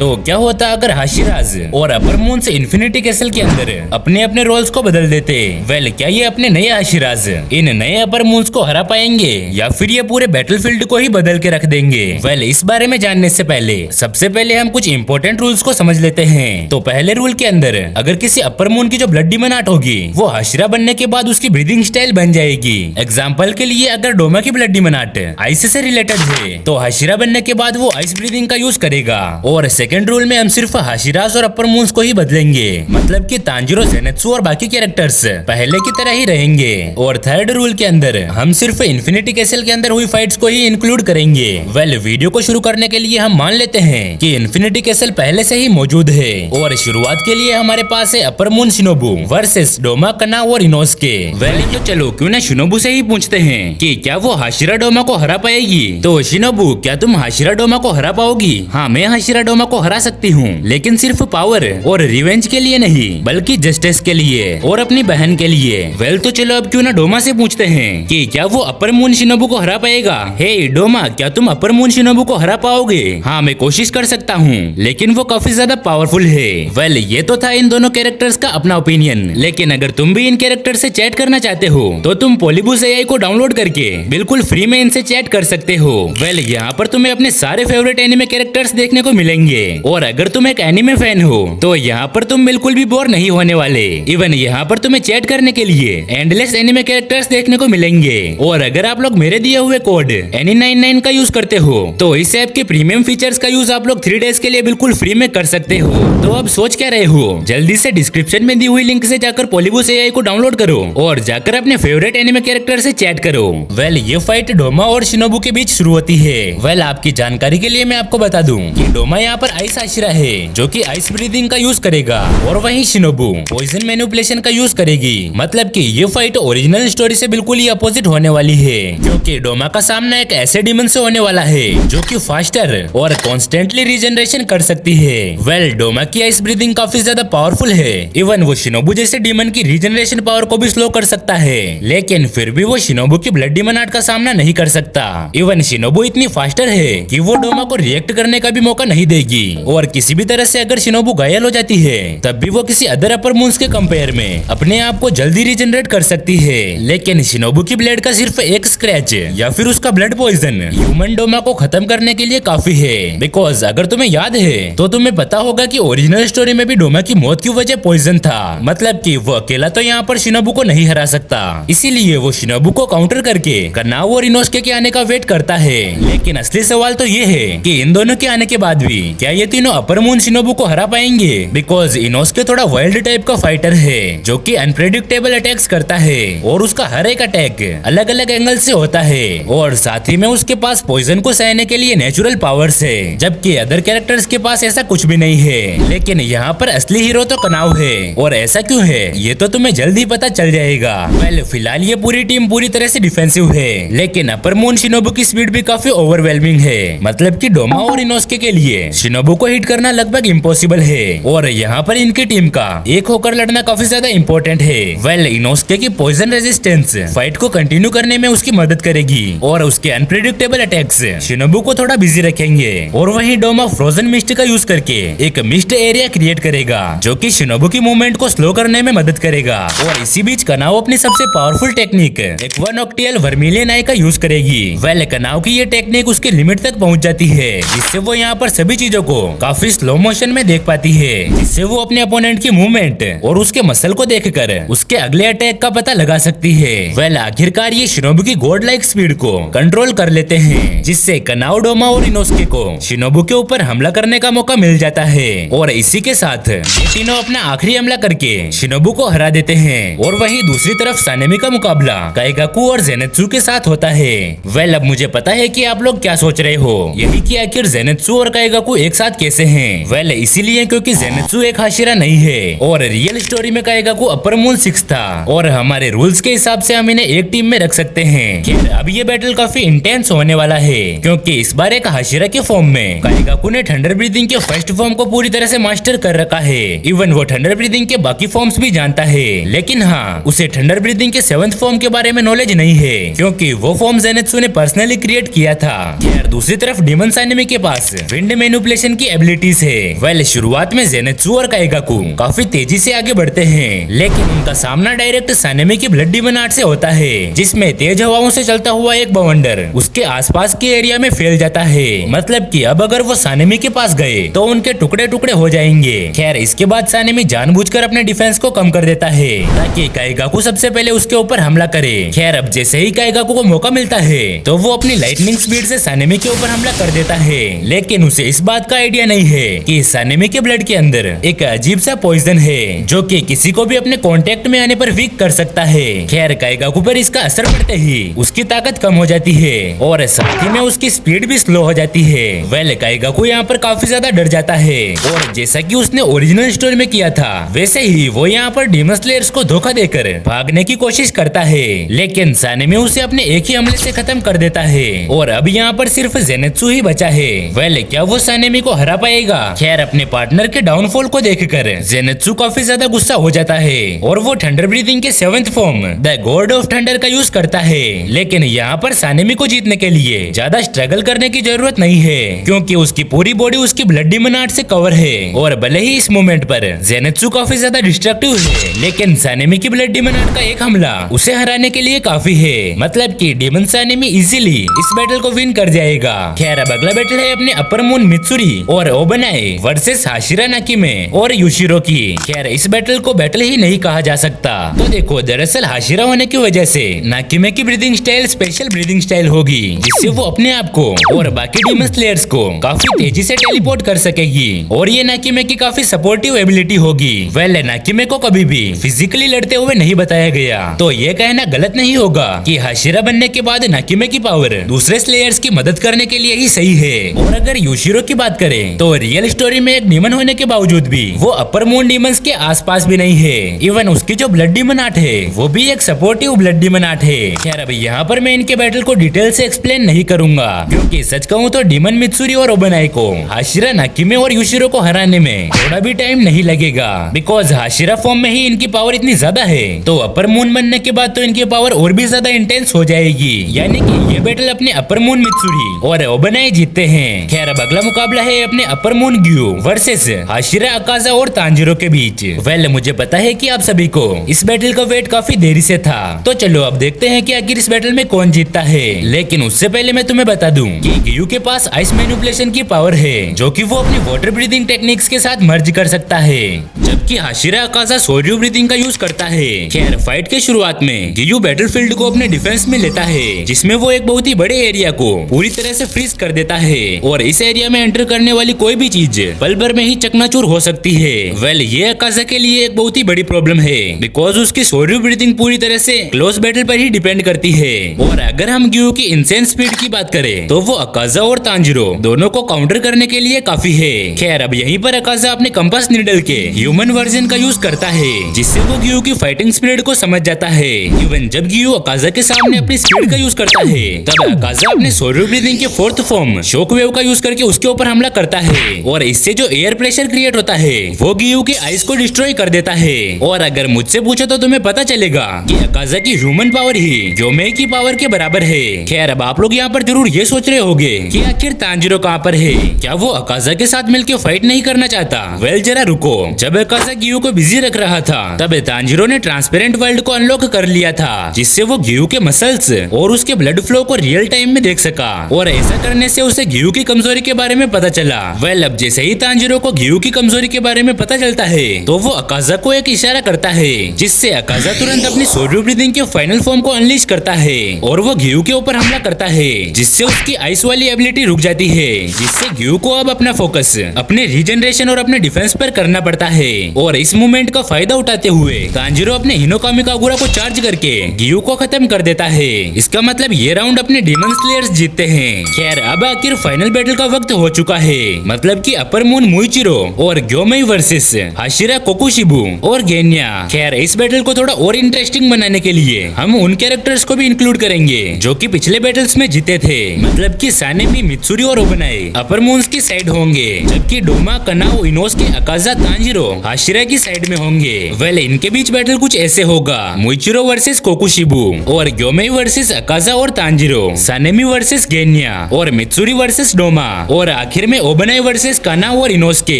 तो क्या होता अगर हाशिराज और अपर मून से इन्फिनिटी कैसल के अंदर अपने अपने रोल्स को बदल देते? वेल, क्या ये अपने नए हाशिराज इन नए अपर मून्स को हरा पाएंगे या फिर ये पूरे बैटलफील्ड को ही बदल के रख देंगे? वेल, इस बारे में जानने से पहले सबसे पहले हम कुछ इंपॉर्टेंट रूल्स को समझ लेते हैं। तो पहले रूल के अंदर अगर किसी अपर मून की जो ब्लड डीमन आर्ट होगी वो हाशिरा बनने के बाद उसकी ब्रीदिंग स्टाइल बन जाएगी। एग्जाम्पल के लिए अगर डोमा की ब्लड डीमन आर्ट आइस से रिलेटेड है तो हाशिरा बनने के बाद वो आइस ब्रीदिंग का यूज करेगा। और सेकंड रूल में हम सिर्फ हाशिराज और अपर मून्स को ही बदलेंगे, मतलब कि तांजिरो, ज़ेनेत्सु और बाकी कैरेक्टर्स पहले की तरह ही रहेंगे। और थर्ड रूल के अंदर हम सिर्फ इन्फिनिटी कैसल के अंदर हुई फाइट्स को ही इंक्लूड करेंगे। वेल, वीडियो को शुरू करने के लिए हम मान लेते हैं कि इन्फिनिटी कैसल पहले से ही मौजूद है और शुरुआत के लिए हमारे पास है अपर मून शिनोबु वर्सेस डोमा, कना और इनोस्के। वेल, तो चलो क्यों ना शिनोबु से ही पूछते हैं कि क्या वो हाशिरा डोमा को हरा पाएगी। तो शिनोबु, क्या तुम हाशिरा डोमा को हरा पाओगी? हाँ, मैं हाशिरा डोमा को हरा सकती हूँ, लेकिन सिर्फ पावर और रिवेंज के लिए नहीं, बल्कि जस्टिस के लिए और अपनी बहन के लिए। वेल, तो चलो अब क्यों ना डोमा से पूछते हैं कि क्या वो अपर मून शिनोबु को हरा पाएगा। हे डोमा, क्या तुम अपर मून शिनोबु को हरा पाओगे? हाँ, मैं कोशिश कर सकता हूँ, लेकिन वो काफी ज्यादा पावरफुल है। वेल, ये तो था इन दोनों कैरेक्टर्स का अपना ओपिनियन, लेकिन अगर तुम भी इन कैरेक्टर से चैट करना चाहते हो तो तुम पोलिबुस एआई को डाउनलोड करके बिल्कुल फ्री में इनसे चैट कर सकते हो। वेल, यहाँ पर तुम्हें अपने सारे फेवरेट एनिमे कैरेक्टर्स देखने को मिलेंगे और अगर तुम एक एनिमे फैन हो तो यहाँ पर तुम बिल्कुल भी बोर नहीं होने वाले। इवन यहाँ पर तुम्हें चैट करने के लिए एंडलेस एनिमे कैरेक्टर्स देखने को मिलेंगे। और अगर आप लोग मेरे दिए हुए कोड ENI99 का यूज करते हो तो इस ऐप के प्रीमियम फीचर्स का यूज आप लोग 3 डेज के लिए बिल्कुल फ्री में कर सकते हो। तो अब सोच क्या रहे हो, जल्दी से डिस्क्रिप्शन में दी हुई लिंक से जाकर पोलिबुस एआई को डाउनलोड करो और जाकर अपने फेवरेट एनिमे कैरेक्टर से चैट करो। वेल, ये फाइट डोमा और शिनोबु के बीच शुरू होती है। वेल, आपकी जानकारी के लिए मैं आपको बता दूं कि डोमा यहाँ पर आइस हाशिरा है जो कि आइस ब्रीदिंग का यूज करेगा और वहीं शिनोबु पॉइजन मैनिपुलेशन का यूज करेगी। मतलब कि ये फाइट ओरिजिनल स्टोरी से बिल्कुल ही अपोजिट होने वाली है, क्योंकि डोमा का सामना एक ऐसे डीमन से होने वाला है जो कि फास्टर और कॉन्स्टेंटली रीजनरेशन कर सकती है। वेल, डोमा की आइस ब्रीदिंग काफी ज्यादा पावरफुल है। इवन वो शिनोबु जैसे डीमन की रीजनरेशन पावर को भी स्लो कर सकता है, लेकिन फिर भी वो शिनोबु की ब्लड डीमन आर्ट का सामना नहीं कर सकता। इवन शिनोबु इतनी फास्टर है कि वो डोमा को रिएक्ट करने का भी मौका नहीं देगी और किसी भी तरह से अगर शिनोबु घायल हो जाती है तब भी वो किसी अदर अपर मून्स के कंपेयर में अपने आप को जल्दी रीजनरेट कर सकती है। लेकिन शिनोबु की ब्लेड का सिर्फ एक स्क्रैच या फिर उसका ब्लड पॉइजन ह्यूमन डोमा को खत्म करने के लिए काफी है। बिकॉज अगर तुम्हें याद है तो तुम्हें पता होगा कि ओरिजिनल स्टोरी में भी डोमा की मौत की वजह पॉइजन था। मतलब कि वो अकेला तो यहाँ पर शिनोबु को नहीं हरा सकता, इसीलिए वो शिनोबु को काउंटर करके कनाओ और इनोस्के के आने का वेट करता है। लेकिन असली सवाल तो ये है कि इन दोनों के आने के बाद भी क्या ये तीनों अपर मून शिनोबु को हरा पाएंगे? बिकॉज इनोस्के थोड़ा वाइल्ड टाइप का फाइटर है जो कि अनप्रेडिक्टेबल अटैक्स करता है और उसका हर एक अटैक अलग अलग एंगल से होता है और साथ ही में उसके पास पॉइजन को सहने के लिए नेचुरल पावर्स है, जबकि अदर कैरेक्टर्स के पास ऐसा कुछ भी नहीं है। लेकिन यहाँ पर असली हीरो तो कनाव है और ऐसा क्यों है ये तो तुम्हें जल्द ही पता चल जाएगा। वेल, फिलहाल ये पूरी टीम पूरी तरह से डिफेंसिव है, लेकिन अपर मून शिनोबु की स्पीड भी काफी ओवरवेलमिंग है। मतलब कि डोमा और इनोस्के के लिए शिनोबु को हिट करना लगभग इम्पॉसिबल है और यहाँ पर इनकी टीम का एक होकर लड़ना काफी ज्यादा इम्पोर्टेंट है। वेल, इनोस्के की पॉइजन रेजिस्टेंस फाइट को कंटिन्यू करने में उसकी मदद करेगी और उसके अनप्रेडिक्टेबल अटैक्स शिनोबु को थोड़ा बिजी रखेंगे। और वहीं डोमा फ्रोजन मिस्ट का यूज करके एक मिस्ट एरिया क्रिएट करेगा जो कि शिनोबु की मूवमेंट को स्लो करने में मदद करेगा। और इसी बीच कनाओ अपनी सबसे पावरफुल टेक्निक एक्वानोक्टियल वर्मिलियन आई का यूज करेगी। वेल, कनाओ की ये टेक्निक उसके लिमिट तक पहुंच जाती है, जिससे वो यहाँ पर सभी चीजों को काफी स्लो मोशन में देख पाती है, जिससे वो अपने अपोनेंट की मूवमेंट और उसके मसल को देखकर उसके अगले अटैक का पता लगा सकती है। वेल, आखिरकार ये शिनोबु की गॉड लाइक स्पीड को कंट्रोल कर लेते हैं, जिससे कनाओ, डोमा और इनोस्के को शिनोबु के ऊपर हमला करने का मौका मिल जाता है। और इसी के साथ ये तीनों अपना आखिरी हमला करके शिनोबु को हरा देते हैं। और वहीं दूसरी तरफ सानेमी का मुकाबला काइगाकू और ज़ेनेत्सु के साथ होता है। वेल, अब मुझे पता है कि आप लोग क्या सोच रहे हो, यही कि आखिर ज़ेनेत्सु और काइगाकू एक साथ कैसे हैं। वेल, इसीलिए क्योंकि ज़ेनेत्सु एक हाशिरा नहीं है और रियल स्टोरी में काइगाकू अपर मून 6 था और हमारे रूल्स के हिसाब से हम इन्हें एक टीम में रख सकते हैं। खैर, अब ये बैटल काफी इंटेंस होने वाला है क्योंकि इस बार एक हाशिरा के फॉर्म में काइगाकू ने थंडर ब्रीदिंग के फर्स्ट फॉर्म को पूरी तरह से मास्टर कर रखा है। इवन वो थंडर ब्रीदिंग के बाकी फॉर्म्स भी जानता है, लेकिन हाँ, उसे थंडर ब्रीदिंग के 7th फॉर्म के बारे में नॉलेज नहीं है क्योंकि वो फॉर्म ज़ेनेत्सु ने पर्सनली क्रिएट किया था। खैर, दूसरी तरफ डीमन सानेमी के पास विंड मैनिपुलेशन ट्रांसफॉर्मेशन की एबिलिटीज है। वेल शुरुआत में जेनेत्सु और काइगाकू काफी तेजी से आगे बढ़ते हैं, लेकिन उनका सामना डायरेक्ट सानेमी की ब्लड डीमन आर्ट से होता है, जिसमें तेज हवाओं से चलता हुआ एक बवंडर उसके आसपास के एरिया में फैल जाता है। मतलब कि अब अगर वो सानेमी के पास गए तो उनके टुकड़े टुकड़े हो जाएंगे। खैर इसके बाद सानेमी जानबूझकर अपने डिफेंस को कम कर देता है ताकि काइगाकू सबसे पहले उसके ऊपर हमला करे। खैर अब जैसे ही काइगाकू को मौका मिलता है तो वो अपनी लाइटनिंग स्पीड से सानेमी के ऊपर हमला कर देता है, लेकिन उसे इस बात का आइडिया नहीं है कि सानेमी के ब्लड के अंदर एक अजीब सा पॉइजन है जो कि किसी को भी अपने कांटेक्ट में आने पर वीक कर सकता है। खैर काइगाकू पर इसका असर पड़ते ही उसकी ताकत कम हो जाती है और साथ ही में उसकी स्पीड भी स्लो हो जाती है। वेल काइगाकू यहाँ पर काफी ज्यादा डर जाता है और जैसा कि उसने ओरिजिनल स्टोरी में किया था वैसे ही वो यहाँ पर डीमन स्लेयर्स को धोखा देकर भागने की कोशिश करता है, लेकिन सानेमी उसे अपने एक ही हमले से खत्म कर देता है और अब यहाँ पर सिर्फ जेनेत्सु ही बचा है। वेल क्या वो सानेमी को हरा पाएगा? खैर अपने पार्टनर के डाउनफॉल को देखकर जेनेत्सु काफी ज्यादा गुस्सा हो जाता है और वो थंडर ब्रीथिंग के 7th form the God of thunder का यूज करता है, लेकिन यहाँ पर सानेमी को जीतने के लिए ज्यादा स्ट्रगल करने की जरूरत नहीं है क्योंकि उसकी पूरी बॉडी उसकी ब्लड डीमन आर्ट से कवर है। और भले ही इस मोमेंट पर जेनेत्सु काफी ज्यादा डिस्ट्रक्टिव है, लेकिन सानेमी की ब्लड डीमन आर्ट का एक हमला उसे हराने के लिए काफी है। मतलब कि डीमन सानेमी इजीली इस बैटल को विन कर जाएगा। खैर अब अगला बैटल है अपने अपर मून मित्सुरी और ओबनाए वर्सेस हाशिरा नाकिमे और युशिरो की। खैर इस बैटल को बैटल ही नहीं कहा जा सकता। तो देखो दरअसल हाशिरा होने की वजह से नाकिमे की breathing style special breathing style होगी, जिससे वो अपने आप को और बाकी डीमन स्लेयर्स को काफी तेजी से टेलीपोर्ट कर सकेगी और ये नाकिमे की काफी सपोर्टिव एबिलिटी होगी। वेल नाकिमे को कभी भी फिजिकली लड़ते हुए नहीं बताया गया, तो ये कहना गलत नहीं होगा कि हाशिरा बनने के बाद नाकिमे की पावर दूसरे स्लेयर्स की मदद करने के लिए ही सही है। और अगर युशिरो की बात करें तो रियल स्टोरी में एक डीमन होने के बावजूद भी वो अपर मून डीमंस के आसपास भी नहीं है। इवन उसकी जो ब्लड डीमन आर्ट है वो भी एक सपोर्टिव ब्लड डीमन आर्ट है। खैर अब यहाँ पर मैं इनके बैटल को डिटेल से एक्सप्लेन नहीं करूंगा क्योंकि सच कहूँ तो डीमन मित्सुरी और ओबनाए को हाशिरा नाकिमे और युशिरो को हराने में थोड़ा भी टाइम नहीं लगेगा, बिकॉज हाशिरा फॉर्म में ही इनकी पावर इतनी ज्यादा है, तो अपर मून बनने के बाद तो इनकी पावर और भी ज्यादा इंटेंस हो जाएगी। यानी कि ये बैटल अपने अपर मून मित्सुरी और ओबनाए जीतते हैं। खैर अब अगला मुकाबला है अपने upper moon Gyu versus Hashira Akaza और तांजिरो के बीच। वेल मुझे पता है कि आप सभी को इस बैटल का वेट काफी देरी से था, तो चलो अब देखते हैं कि आखिर इस बैटल में कौन जीतता है। लेकिन उससे पहले मैं तुम्हें बता दूं कि ग्यू के पास आइस मैनिपुलेशन की पावर है जो कि वो अपनी वाटर ब्रीदिंग टेक्निक्स के साथ मर्ज कर सकता है, जबकि हाशिरा अकाजा सोर्यू ब्रीदिंग का यूज करता है। खैर फाइट के शुरुआत में गियू बैटलफील्ड को अपने डिफेंस में लेता है, जिसमें वो एक बहुत ही बड़े एरिया को पूरी तरह से फ्रीज कर देता है और इस एरिया में एंटर करने वाली कोई भी चीज पल भर में ही चकनाचूर हो सकती है। वेल ये अकाजा के लिए एक बहुत ही बड़ी प्रॉब्लम है बिकॉज उसकी सोर्यू ब्रीदिंग पूरी तरह से क्लोज बैटल पर ही डिपेंड करती है। और अगर हम गियू की इंसेन स्पीड की बात करें तो वो अकाजा और तांजिरो दोनों को काउंटर करने के लिए काफी है। खैर अब यहीं पर अकाजा अपने कंपास नीडल के ह्यूमन वर्जन का यूज करता है, जिससे वो गियू की फाइटिंग स्पीड को समझ जाता है। इवन जब गियू अकाजा के सामने अपनी स्पीड का यूज करता है तब अकाजा अपने सोर्यू ब्रीदिंग के 4th फॉर्म शॉक वेव का यूज करके उसके ऊपर हमला करता है और इससे जो एयर प्रेशर क्रिएट होता है वो गियू की आइस को डिस्ट्रॉय कर देता है। और अगर मुझसे पूछो तो तुम्हें पता चलेगा कि अकाजा की ह्यूमन पावर ही ग्योमेई की पावर के बराबर है। खैर अब आप लोग यहाँ पर जरूर ये सोच रहे होंगे कि आखिर तांजिरो कहाँ पर है, क्या वो अकाजा के साथ मिलकर फाइट नहीं करना चाहता? वेल जरा रुको, जब अकाजा गियू को बिजी रख रहा था तब तांजिरो ने ट्रांसपेरेंट वर्ल्ड को अनलॉक कर लिया था, जिससे वो गियू के मसल्स और उसके ब्लड फ्लो को रियल टाइम में देख सका और ऐसा करने से उसे गियू की कमजोरी के बारे में पता चला। वेल अब जैसे ही तांजिरो को गियू की कमजोरी के बारे में पता चलता है तो वो अकाजा को एक इशारा करता है, जिससे अकाजा तुरंत अपनी सोर्यू ब्रीदिंग के फाइनल फॉर्म को अनलीश करता है और वो गियू के ऊपर हमला करता है, जिससे उसकी आइस वाली एबिलिटी रुक जाती है, जिससे गियू को अब अपना फोकस अपने रीजनरेशन और अपने डिफेंस पर करना पड़ता है। और इस मूवमेंट का फायदा उठाते हुए तांजिरो अपने हिनोकामी कागुरा को चार्ज करके गियू को खत्म कर देता है। इसका मतलब ये राउंड अपने डीमन स्लेयर्स जीतते हैं। खैर अब आखिर फाइनल बैटल का वक्त हो चुका है, मतलब कि अपर मून मुइचिरो और ग्योमेई वर्सेस हाशिरा कोकुशिबू और गेन्या। खैर इस बैटल को थोड़ा और इंटरेस्टिंग बनाने के लिए हम उन कैरेक्टर्स को भी इंक्लूड करेंगे जो कि पिछले बैटल्स में जीते थे, मतलब कि सानेमी मित्सुरी और ओबनाए अपर मून्स की साइड होंगे, जबकि डोमा कनाओ इनोसके अकाजा तांजिरो हाशिरा की साइड में होंगे। वेल इनके बीच बैटल कुछ ऐसे होगा, मुइचिरो वर्सेस कोकुशिबू और ग्योमेई वर्सेस अकाजा और तांजिरो, सानेमी वर्सेस गेन्या और मित्सुरी वर्सेस डोमा और आखिर में ओबनाई वर्सेस काना और इनोसके।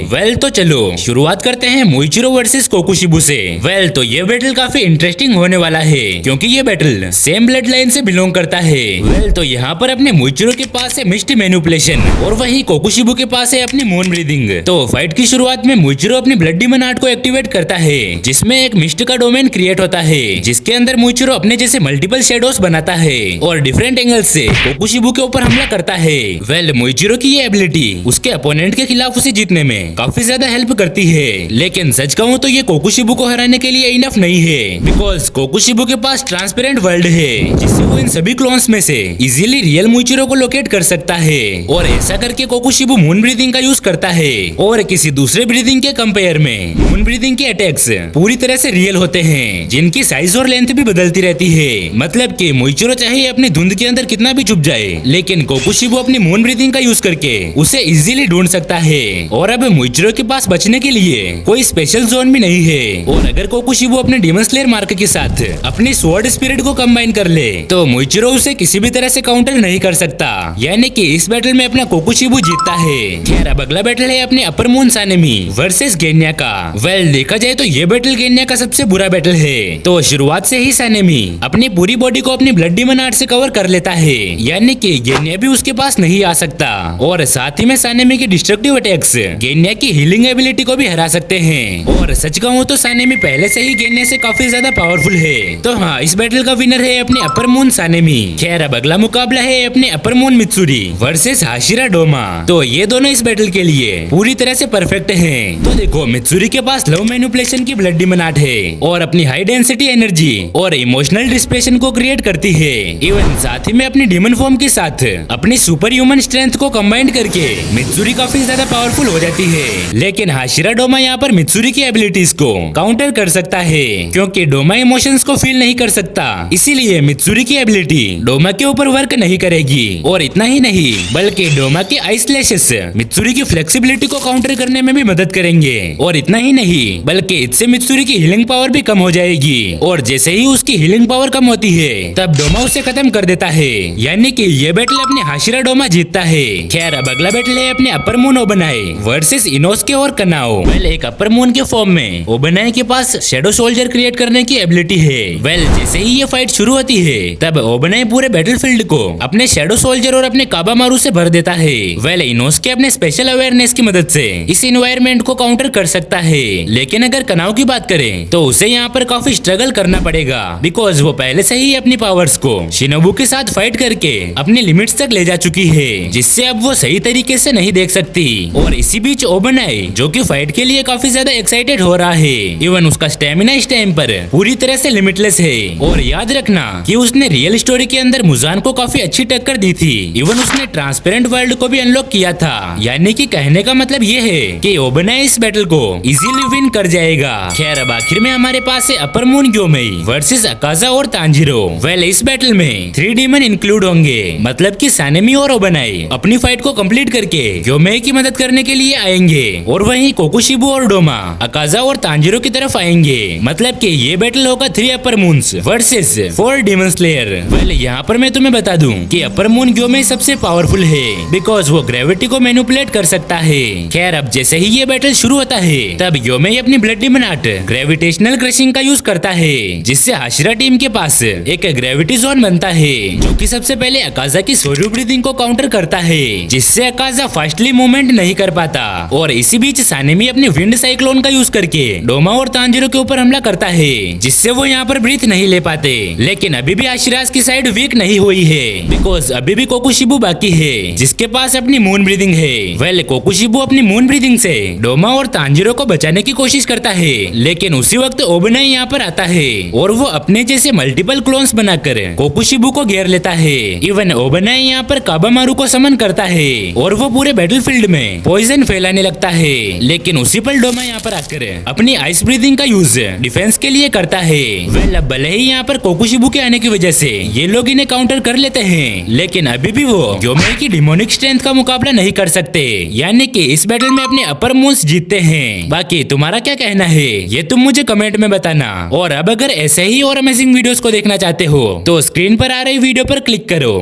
वेल तो चलो शुरुआत करते हैं मोइचिरो वर्सेस कोकुशिबू से। वेल तो ये बैटल काफी इंटरेस्टिंग होने वाला है क्योंकि ये बैटल सेम ब्लड लाइन से बिलोंग करता है। वेल तो यहाँ पर अपने मोइचिरो के पास है मिस्ट मैनिपुलेशन और वहीं कोकुशिबू के पास है अपनी मून ब्रीदिंग। तो फाइट की शुरुआत में मोइचिरो अपनी ब्लड डीमन आर्ट को एक्टिवेट करता है जिसमें एक मिस्ट का डोमेन क्रिएट होता है जिसके अंदर मोइचिरो अपने जैसे मल्टीपल शेडोज बनाता है और डिफरेंट एंगल से कोकुशिबू के ऊपर हमला करता है। वेल मोइचिरो की ये एबिलिटी उसके अपोनेंट के खिलाफ उसे जीतने में काफी ज्यादा हेल्प करती है, लेकिन सच कहूँ तो ये कोकुशिबू को हराने के लिए इनफ नहीं है बिकॉज कोकुशिबू के पास ट्रांसपेरेंट वर्ल्ड है जिससे वो इन सभी क्लोन्स में से इजीली रियल मोइचिरो को लोकेट कर सकता है और ऐसा करके कोकुशिबू मून ब्रीदिंग का यूज करता है और किसी दूसरे ब्रीदिंग के कंपेयर में मून ब्रीदिंग के अटैक्स पूरी तरह से रियल होते हैं जिनकी साइज और लेंथ भी बदलती रहती है। मतलब कि मोइचिरो चाहे अपनी धुंध के अंदर कितना भी छुप जाए लेकिन कोकुशिबू अपनी मून ब्रीदिंग का यूज करके उसे इजीली ढूंढ सकता है। और अब मोइचिरो के पास बचने के लिए कोई स्पेशल जोन भी नहीं है और अगर कोकुशिबू अपने डीमन स्लेयर मार्क के साथ अपनी स्वॉर्ड स्पिरिट को कंबाइन कर ले तो मोइचिरो उसे किसी भी तरह से काउंटर नहीं कर सकता, यानी कि इस बैटल में अपना कोकुशिबू जीतता है। खैर अब अगला बैटल है अपने अपर मून सानेमी वर्सेस गेन्या का। वेल देखा जाए तो ये बैटल गेन्या का सबसे बुरा बैटल है। तो शुरुआत से ही सानेमी अपनी पूरी बॉडी को अपनी ब्लड डीमन आर्ट से कवर कर लेता है, यानी कि गेन्या भी उसके पास नहीं आ सकता और साथ ही में सानेमी के डिस्ट्रक्टिव अटैक्स गेन्या की हीलिंग एबिलिटी को भी हरा सकते हैं। और सच कहूँ तो सानेमी पहले से ही गेन्या से काफी ज्यादा पावरफुल है। तो हाँ, इस बैटल का विनर है अपने अपर मून सानेमी। खैर अब अगला मुकाबला है अपने upper moon Mitsuri versus Hashira Doma. तो ये दोनों इस बैटल के लिए पूरी तरह से परफेक्ट हैं। तो देखो मित्सुरी के पास लव मैनिपुलेशन की ब्लड डीमन आर्ट है और अपनी हाई डेंसिटी एनर्जी और इमोशनल डिस्प्रेशन को क्रिएट करती है। इवन साथ ही में अपनी डीमन फॉर्म के साथ अपनी सुपर ह्यूमन स्ट्रेंथ को कंबाइन करके मित्सुरी काफी ज्यादा पावरफुल हो जाती है। लेकिन हाशिरा डोमा यहाँ पर मित्सुरी की एबिलिटीज को काउंटर कर सकता है क्योंकि डोमा इमोशंस को फील नहीं कर सकता, इसीलिए मित्सुरी की एबिलिटी डोमा के ऊपर वर्क नहीं करेगी। और इतना ही नहीं बल्कि डोमा के आइस लैशेस मित्सुरी की फ्लेक्सिबिलिटी को काउंटर करने में भी मदद करेंगे। और इतना ही नहीं बल्कि इससे मित्सुरी की हीलिंग पावर भी कम हो जाएगी और जैसे ही उसकी हीलिंग पावर कम होती है तब डोमा उसे खत्म कर देता है, यानी कि ये बैटल अपने हाशिरा डोमा जीतता है। खैर अब अगला बैटल है अपने अपर मून ओबनाई वर्सेस इनोसके और कनाओ। वेल एक अपर मून के फॉर्म में ओबनाई के पास शेडो सोल्जर क्रिएट करने की एबिलिटी है। वेल जैसे ही ये फाइट शुरू होती है तब ओबनाई पूरे बैटलफील्ड को अपने शेडो सोल्जर और अपने काबामारू से भर देता है। वेल इनोसके अपने स्पेशल अवेयरनेस की मदद से इस इन्वायरमेंट को काउंटर कर सकता है, लेकिन अगर कनाओ की बात करें तो उसे यहाँ पर काफी स्ट्रगल करना पड़ेगा बिकॉज वो पहले से ही अपनी पावर्स को शिनोबू के साथ फाइट करके अपनी लिमिट्स तक ले जा चुकी है, जिससे अब वो सही तरीके से नहीं देख सकती। और इसी बीच ओबनाई जो कि फाइट के लिए काफी ज्यादा एक्साइटेड हो रहा है, इवन उसका स्टेमिना इस टाइम पर पूरी तरह से लिमिटलेस है। और याद रखना कि उसने रियल स्टोरी के अंदर मुजान को काफी अच्छी टक्कर दी थी, इवन उसने ट्रांसपेरेंट वर्ल्ड को भी अनलॉक किया था, यानी कि कहने का मतलब ये है कि ओबनाई इस बैटल को इजीली विन कर जाएगा। खैर अब आखिर में हमारे पास है अपर मून ग्योमेई वर्सेस अकाजा और तांजिरो। वेल इस बैटल में 3 डीमन इंक्लूड होंगे, मतलब कि सानेमी और ओबनाई अपनी फाइट को कंप्लीट करके ग्योमेई की मदद करने के लिए आएंगे और वहीं कोकुशिबू और डोमा अकाजा और तांजिरो की तरफ आएंगे। मतलब कि ये बैटल होगा 3 upper moons versus 4 demon slayer. Well यहाँ पर मैं तुम्हें बता दूं कि अपर मून ग्योमेई सबसे पावरफुल है बिकॉज वो ग्रेविटी को मैनिपुलेट कर सकता है। खैर अब जैसे ही ये बैटल शुरू होता है तब ग्योमेई अपनी blood demon art gravitational crushing का यूज करता है, जिससे हाशिरा टीम के पास एक ग्रेविटी जोन बनता है जो कि सबसे पहले अकाजा की सोलो ब्रीदिंग को काउंटर करता है, जिससे अकाजा फास्टली मूवमेंट नहीं कर पाता। और इसी बीच सानेमी अपनी विंड साइक्लोन का यूज करके डोमा और तांजिरो के ऊपर हमला करता है, जिससे वो यहाँ पर ब्रीथ नहीं ले पाते। लेकिन अभी भी आशिराज की साइड वीक नहीं हुई है बिकॉज अभी भी कोकुशिबू बाकी है जिसके पास अपनी मून ब्रीदिंग है। वेल कोकुशिबू अपनी मून ब्रीदिंग से डोमा और तांजिरो को बचाने की कोशिश करता है, लेकिन उसी वक्त ओबनाई यहाँ पर आता है और वो अपने जैसे मल्टीपल क्लोन्स बनाकर कोकुशिबू को घेर लेता है। इवन ओबनाई यहाँ पर काबामारू को समन करता है और वो पूरे बैटलफील्ड में पॉइजन फैलाने लगता है, लेकिन उसी पर डोमा यहाँ पर आकर अपनी आइस ब्रीदिंग का यूज डिफेंस के लिए करता है। वेल अब भले ही यहाँ पर कोकुशिबू के आने की वजह से ये लोग इन्हें काउंटर कर लेते हैं, लेकिन अभी भी वो ग्योमेई की डिमोनिक स्ट्रेंथ का मुकाबला नहीं कर सकते, यानी कि इस बैटल में अपने अपर मून्स जीतते हैं। बाकी तुम्हारा क्या कहना है ये तुम मुझे कमेंट में बताना। और अब अगर ऐसे ही और अमेजिंग वीडियोस को देखना चाहते हो तो स्क्रीन पर आ रही वीडियो पर क्लिक करो।